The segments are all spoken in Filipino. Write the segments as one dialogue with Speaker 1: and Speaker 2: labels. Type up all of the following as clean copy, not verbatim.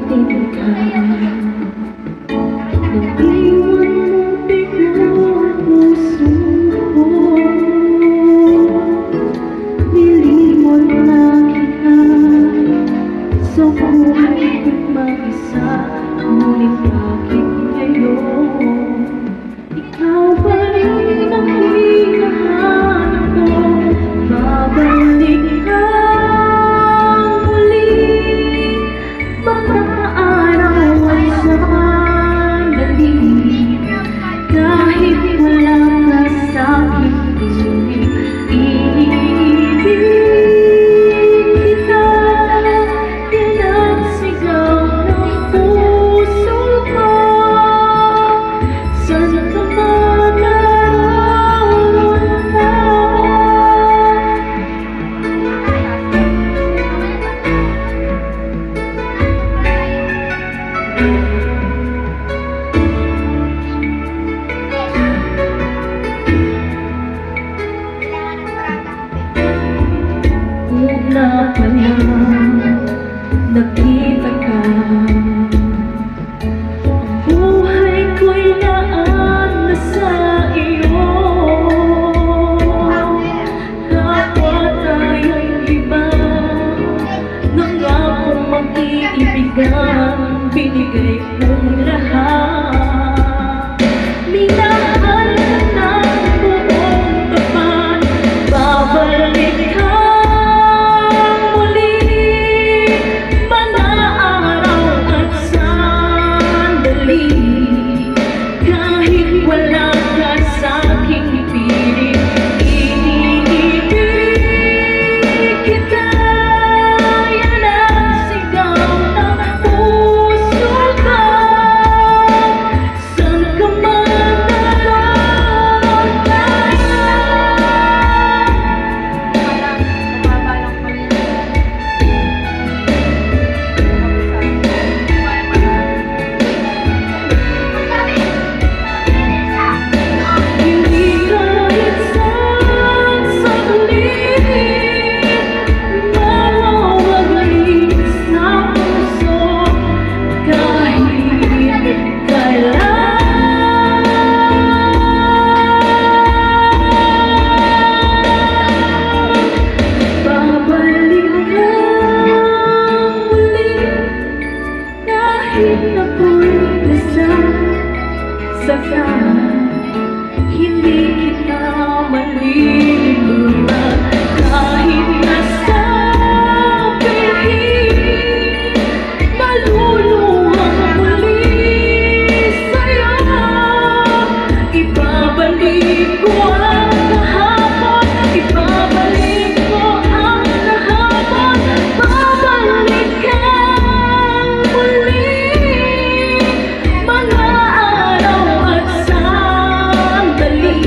Speaker 1: dumating ka. Nag-iwan mong bigo ang puso ko. Nilimot na kita sa buhay ko'y mag-isa. Ngunit bakit ngayon ikaw pa rin ang hinahanap ko? Babalik ka muli, mga araw ay sandali. Kahit wala ka sa'king piling, iibig kita. Yan ang sigaw ng puso ko. Saan ka man naroon na? Una pa lang nakita ka, buhay ko'y naan na sa iyo. Kapwa tayong iba, nangakong mag-iibigan, binigay kong lahat. Minahal ka ng buong tapat, babalik ka muli, mga araw at sandali. Kahit wala ka sa'king piling, iibig kita. Yan ang sigaw ng puso ko. Saan ka man naroon na? Hindi kahit saan saglit mawawaglit sa puso. Kahit kailan babalik ka muli. Kahit ako'y nasasaktan, hindi kita malilimutan. Kahit nasa piling, maluluhang muli sa'yo. Ibabalik ko ang kahapon, ibabalik ko ang kahapon. Babalik ka muli, mga araw at sandali.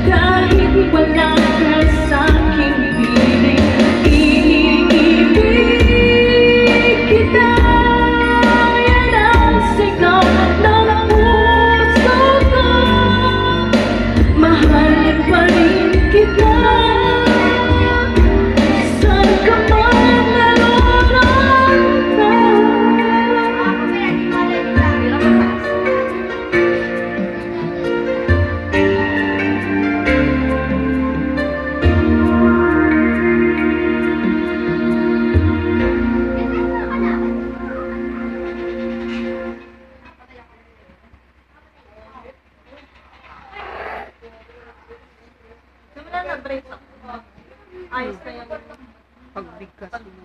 Speaker 1: Kahit wala ka sa'king piling, iibig kita. Yan ang sigaw ng puso ko. Mahal pa rin kita. Saan ka man naroon na?
Speaker 2: Ayos na yung
Speaker 3: pagbigkas mo.